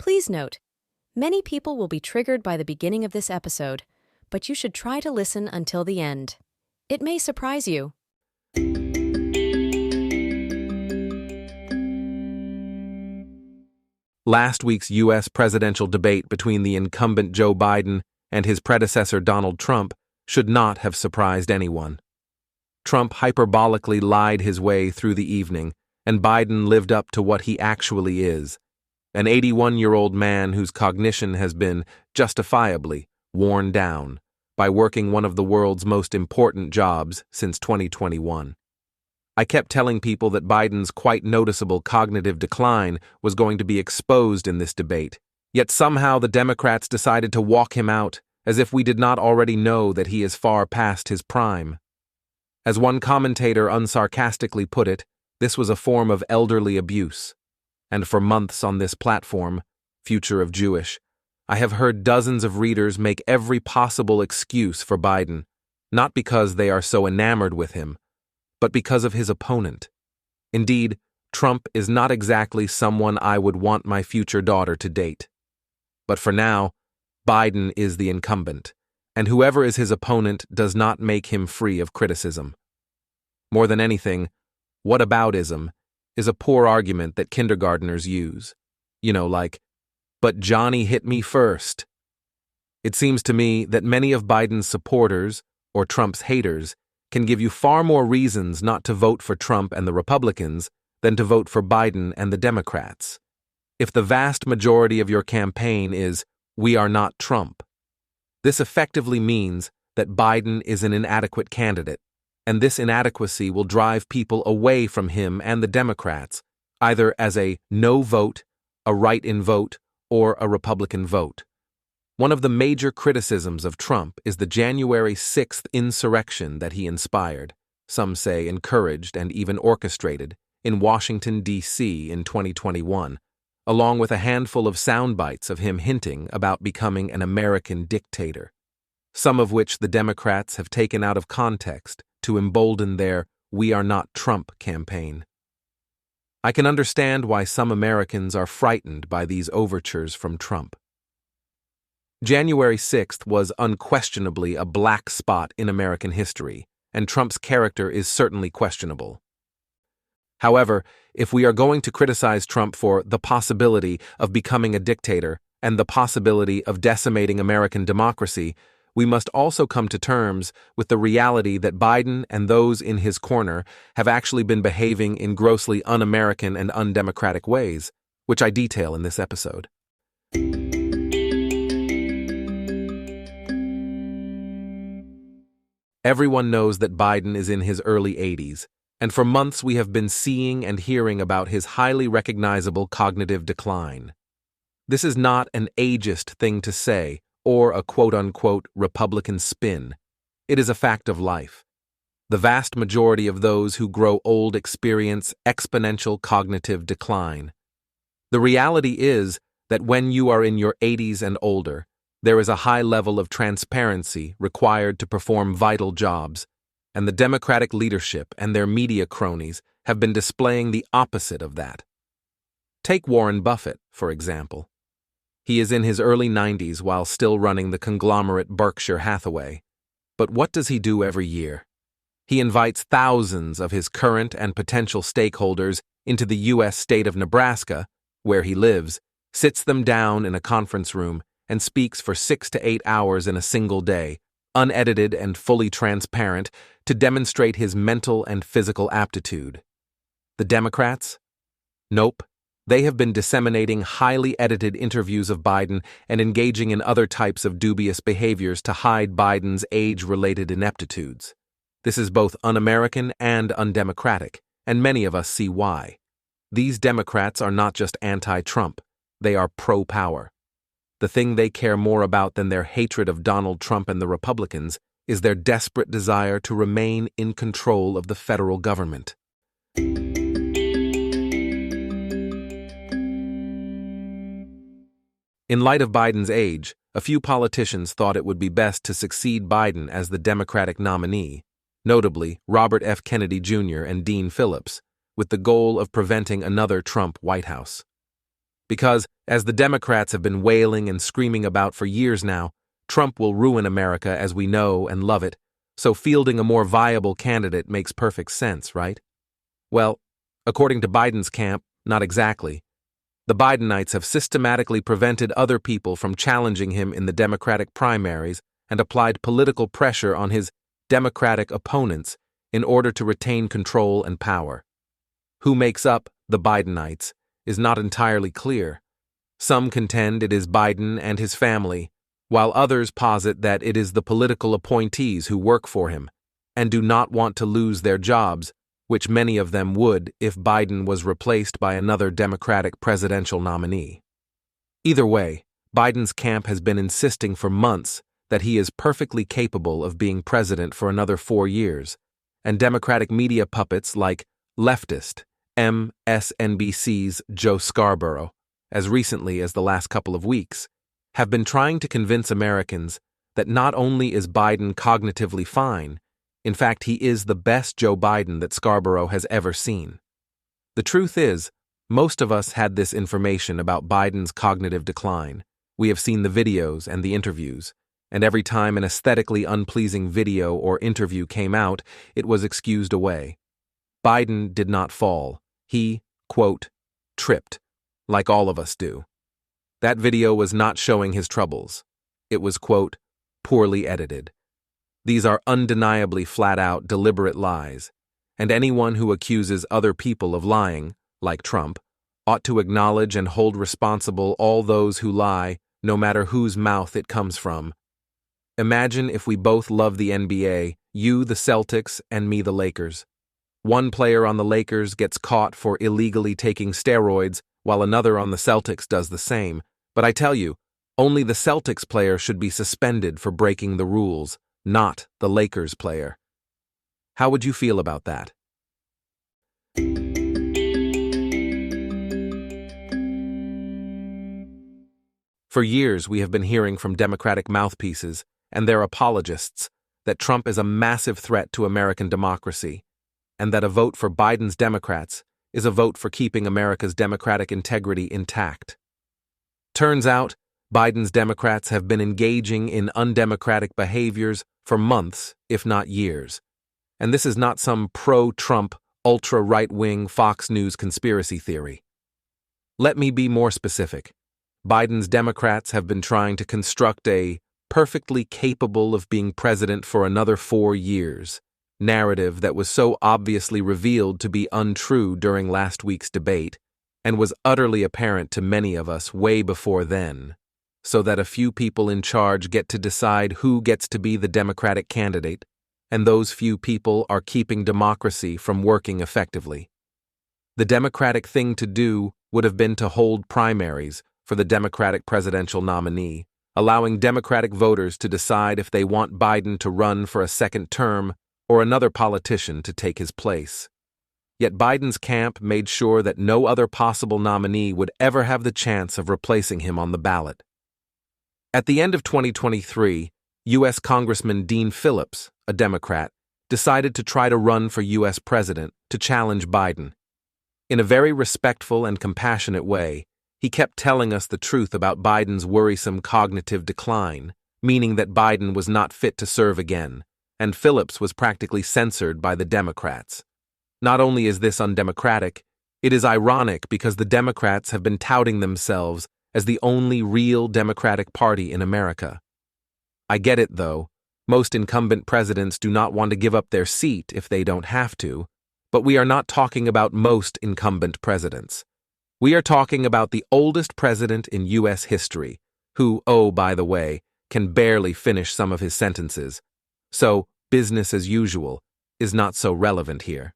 Please note, many people will be triggered by the beginning of this episode, but you should try to listen until the end. It may surprise you. Last week's U.S. presidential debate between the incumbent Joe Biden and his predecessor Donald Trump should not have surprised anyone. Trump hyperbolically lied his way through the evening, and Biden lived up to what he actually is, an 81-year-old man whose cognition has been, justifiably, worn down by working one of the world's most important jobs since 2021. I kept telling people that Biden's quite noticeable cognitive decline was going to be exposed in this debate, yet somehow the Democrats decided to walk him out as if we did not already know that he is far past his prime. As one commentator unsarcastically put it, this was a form of elderly abuse. And for months on this platform, Future of Jewish, I have heard dozens of readers make every possible excuse for Biden, not because they are so enamored with him, but because of his opponent. Indeed, Trump is not exactly someone I would want my future daughter to date. But for now, Biden is the incumbent, and whoever is his opponent does not make him free of criticism. More than anything, whataboutism is a poor argument that kindergartners use. Like, but Johnny hit me first. It seems to me that many of Biden's supporters, or Trump's haters, can give you far more reasons not to vote for Trump and the Republicans than to vote for Biden and the Democrats. If the vast majority of your campaign is, "We are not Trump," this effectively means that Biden is an inadequate candidate, and this inadequacy will drive people away from him and the Democrats, either as a no vote, a write-in vote, or a Republican vote. One of the major criticisms of Trump is the January 6th insurrection that he inspired, some say encouraged and even orchestrated, in Washington, D.C. in 2021, along with a handful of sound bites of him hinting about becoming an American dictator, some of which the Democrats have taken out of context to embolden their "We Are Not Trump" campaign. I can understand why some Americans are frightened by these overtures from Trump. January 6th was unquestionably a black spot in American history, and Trump's character is certainly questionable. However, if we are going to criticize Trump for the possibility of becoming a dictator and the possibility of decimating American democracy, we must also come to terms with the reality that Biden and those in his corner have actually been behaving in grossly un-American and undemocratic ways, which I detail in this episode. Everyone knows that Biden is in his early 80s, and for months we have been seeing and hearing about his highly recognizable cognitive decline. This is not an ageist thing to say, or a quote-unquote Republican spin. It is a fact of life. The vast majority of those who grow old experience exponential cognitive decline. The reality is that when you are in your 80s and older, there is a high level of transparency required to perform vital jobs, and the Democratic leadership and their media cronies have been displaying the opposite of that. Take Warren Buffett, for example. He is in his early 90s while still running the conglomerate Berkshire Hathaway. But what does he do every year? He invites thousands of his current and potential stakeholders into the U.S. state of Nebraska, where he lives, sits them down in a conference room, and speaks for 6 to 8 hours in a single day, unedited and fully transparent, to demonstrate his mental and physical aptitude. The Democrats? Nope. They have been disseminating highly edited interviews of Biden and engaging in other types of dubious behaviors to hide Biden's age-related ineptitudes. This is both un-American and undemocratic, and many of us see why. These Democrats are not just anti-Trump, they are pro-power. The thing they care more about than their hatred of Donald Trump and the Republicans is their desperate desire to remain in control of the federal government. In light of Biden's age, a few politicians thought it would be best to succeed Biden as the Democratic nominee, notably Robert F. Kennedy Jr. and Dean Phillips, with the goal of preventing another Trump White House. Because, as the Democrats have been wailing and screaming about for years now, Trump will ruin America as we know and love it, so fielding a more viable candidate makes perfect sense, right? Well, according to Biden's camp, not exactly. The Bidenites have systematically prevented other people from challenging him in the Democratic primaries and applied political pressure on his Democratic opponents in order to retain control and power. Who makes up the Bidenites is not entirely clear. Some contend it is Biden and his family, while others posit that it is the political appointees who work for him and do not want to lose their jobs, which many of them would if Biden was replaced by another Democratic presidential nominee. Either way, Biden's camp has been insisting for months that he is perfectly capable of being president for another 4 years, and Democratic media puppets like leftist MSNBC's Joe Scarborough, as recently as the last couple of weeks, have been trying to convince Americans that not only is Biden cognitively fine, in fact, he is the best Joe Biden that Scarborough has ever seen. The truth is, most of us had this information about Biden's cognitive decline. We have seen the videos and the interviews, and every time an aesthetically unpleasing video or interview came out, it was excused away. Biden did not fall. He, quote, tripped, like all of us do. That video was not showing his troubles. It was, quote, poorly edited. These are undeniably flat-out, deliberate lies, and anyone who accuses other people of lying, like Trump, ought to acknowledge and hold responsible all those who lie, no matter whose mouth it comes from. Imagine if we both love the NBA, you the Celtics and me the Lakers. One player on the Lakers gets caught for illegally taking steroids, while another on the Celtics does the same. But I tell you, only the Celtics player should be suspended for breaking the rules, not the Lakers player. How would you feel about that? For years, we have been hearing from Democratic mouthpieces and their apologists that Trump is a massive threat to American democracy, and that a vote for Biden's Democrats is a vote for keeping America's democratic integrity intact. Turns out, Biden's Democrats have been engaging in undemocratic behaviors for months, if not years. And this is not some pro-Trump, ultra-right-wing Fox News conspiracy theory. Let me be more specific. Biden's Democrats have been trying to construct a perfectly capable of being president for another 4 years narrative that was so obviously revealed to be untrue during last week's debate and was utterly apparent to many of us way before then, so that a few people in charge get to decide who gets to be the Democratic candidate, and those few people are keeping democracy from working effectively. The Democratic thing to do would have been to hold primaries for the Democratic presidential nominee, allowing Democratic voters to decide if they want Biden to run for a second term or another politician to take his place. Yet Biden's camp made sure that no other possible nominee would ever have the chance of replacing him on the ballot. At the end of 2023, U.S. Congressman Dean Phillips, a Democrat, decided to try to run for U.S. president to challenge Biden. In a very respectful and compassionate way, he kept telling us the truth about Biden's worrisome cognitive decline, meaning that Biden was not fit to serve again, and Phillips was practically censored by the Democrats. Not only is this undemocratic, it is ironic because the Democrats have been touting themselves as the only real Democratic Party in America. I get it, though. Most incumbent presidents do not want to give up their seat if they don't have to, but we are not talking about most incumbent presidents. We are talking about the oldest president in U.S. history, who, oh, by the way, can barely finish some of his sentences. So, business as usual is not so relevant here.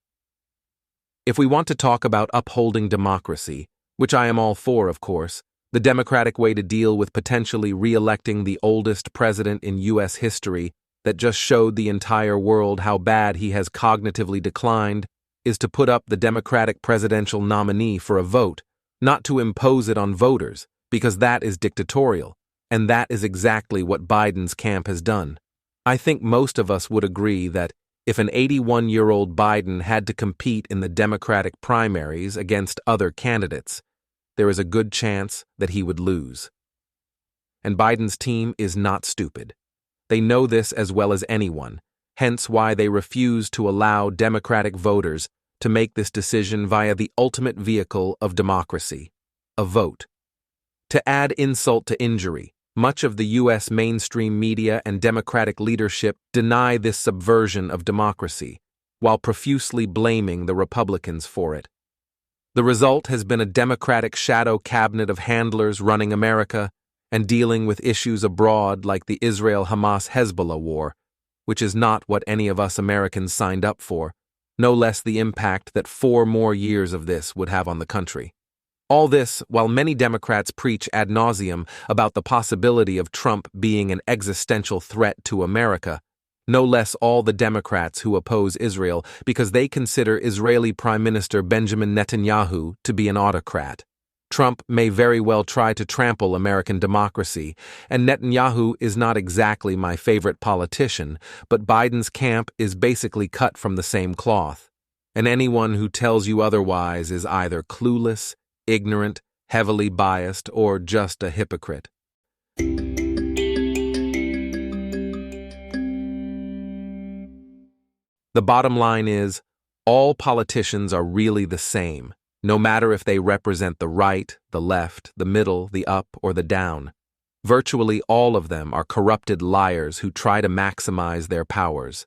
If we want to talk about upholding democracy, which I am all for, of course, the Democratic way to deal with potentially re-electing the oldest president in U.S. history that just showed the entire world how bad he has cognitively declined is to put up the Democratic presidential nominee for a vote, not to impose it on voters, because that is dictatorial, and that is exactly what Biden's camp has done. I think most of us would agree that if an 81-year-old Biden had to compete in the Democratic primaries against other candidates, there is a good chance that he would lose. And Biden's team is not stupid. They know this as well as anyone, hence why they refuse to allow Democratic voters to make this decision via the ultimate vehicle of democracy, a vote. To add insult to injury, much of the U.S. mainstream media and Democratic leadership deny this subversion of democracy, while profusely blaming the Republicans for it. The result has been a Democratic shadow cabinet of handlers running America and dealing with issues abroad like the Israel-Hamas-Hezbollah war, which is not what any of us Americans signed up for, no less the impact that 4 more years of this would have on the country. All this while many Democrats preach ad nauseum about the possibility of Trump being an existential threat to America, no less all the Democrats who oppose Israel because they consider Israeli Prime Minister Benjamin Netanyahu to be an autocrat. Trump may very well try to trample American democracy, and Netanyahu is not exactly my favorite politician, but Biden's camp is basically cut from the same cloth. And anyone who tells you otherwise is either clueless, ignorant, heavily biased, or just a hypocrite. The bottom line is, all politicians are really the same, no matter if they represent the right, the left, the middle, the up, or the down. Virtually all of them are corrupted liars who try to maximize their powers.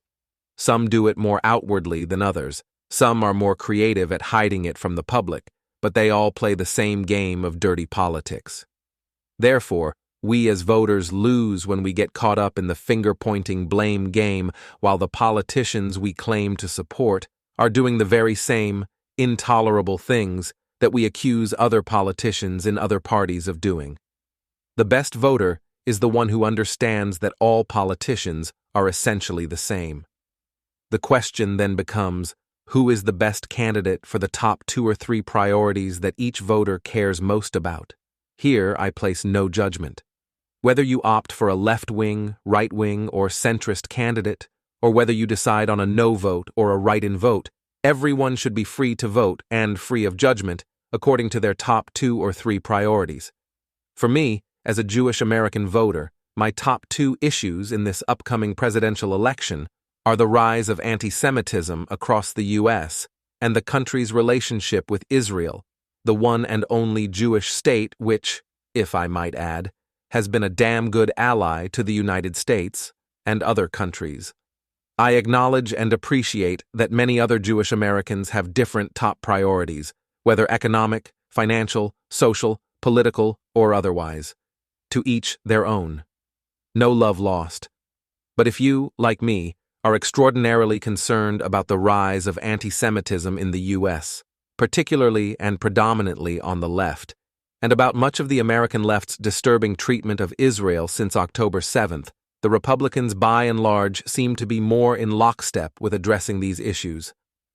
Some do it more outwardly than others. Some are more creative at hiding it from the public, but they all play the same game of dirty politics. Therefore, we as voters lose when we get caught up in the finger-pointing blame game, while the politicians we claim to support are doing the very same intolerable things that we accuse other politicians in other parties of doing. The best voter is the one who understands that all politicians are essentially the same. The question then becomes, who is the best candidate for the top 2 or 3 priorities that each voter cares most about? Here I place no judgment. Whether you opt for a left-wing, right-wing, or centrist candidate, or whether you decide on a no vote or a write-in vote, everyone should be free to vote and free of judgment according to their top 2 or 3 priorities. For me, as a Jewish American voter, my top 2 issues in this upcoming presidential election are the rise of anti-Semitism across the U.S. and the country's relationship with Israel, the one and only Jewish state which, if I might add, has been a damn good ally to the United States and other countries. I acknowledge and appreciate that many other Jewish Americans have different top priorities, whether economic, financial, social, political, or otherwise. To each their own. No love lost. But if you, like me, are extraordinarily concerned about the rise of anti-Semitism in the U.S., particularly and predominantly on the left, and about much of the American left's disturbing treatment of Israel since October 7th, the Republicans by and large seem to be more in lockstep with addressing these issues.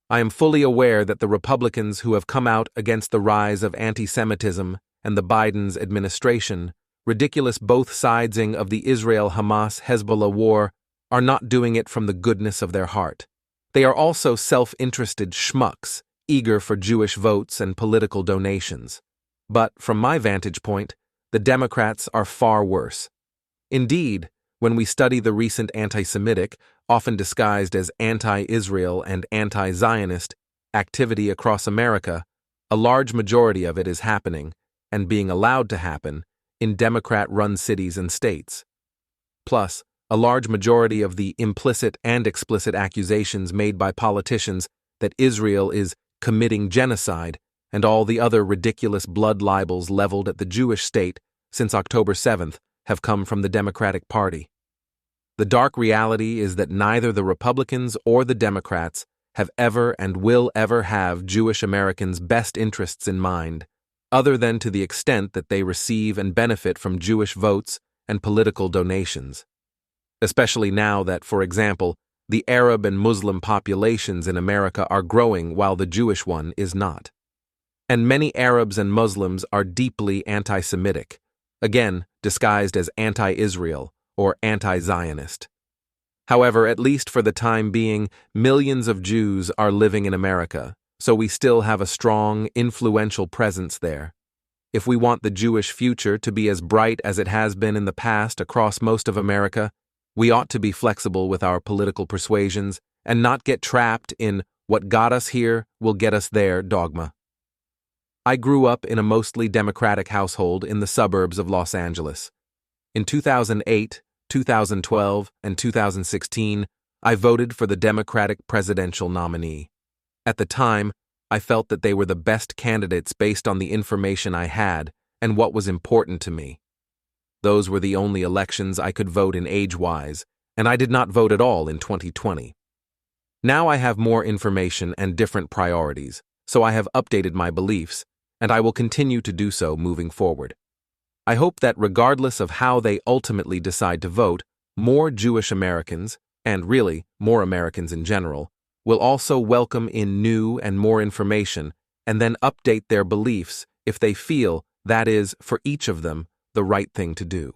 I am fully aware that the Republicans who have come out against the rise of anti-Semitism and the Biden's administration, ridiculous both-siding of the Israel-Hamas-Hezbollah war, are not doing it from the goodness of their heart. They are also self-interested schmucks, eager for Jewish votes and political donations. But, from my vantage point, the Democrats are far worse. Indeed, when we study the recent anti-Semitic, often disguised as anti-Israel and anti-Zionist, activity across America, a large majority of it is happening, and being allowed to happen, in Democrat-run cities and states. Plus, a large majority of the implicit and explicit accusations made by politicians that Israel is committing genocide and all the other ridiculous blood libels leveled at the Jewish state since October 7th have come from the Democratic Party. The dark reality is that neither the Republicans or the Democrats have ever and will ever have Jewish Americans' best interests in mind, other than to the extent that they receive and benefit from Jewish votes and political donations. Especially now that, for example, the Arab and Muslim populations in America are growing while the Jewish one is not. And many Arabs and Muslims are deeply anti-Semitic, again disguised as anti-Israel or anti-Zionist. However, at least for the time being, millions of Jews are living in America, so we still have a strong, influential presence there. If we want the Jewish future to be as bright as it has been in the past across most of America, we ought to be flexible with our political persuasions and not get trapped in what got us here will get us there dogma. I grew up in a mostly Democratic household in the suburbs of Los Angeles. In 2008, 2012, and 2016, I voted for the Democratic presidential nominee. At the time, I felt that they were the best candidates based on the information I had and what was important to me. Those were the only elections I could vote in age-wise, and I did not vote at all in 2020. Now I have more information and different priorities, so I have updated my beliefs, and I will continue to do so moving forward. I hope that regardless of how they ultimately decide to vote, more Jewish Americans, and really more Americans in general, will also welcome in new and more information and then update their beliefs if they feel that is, for each of them, the right thing to do.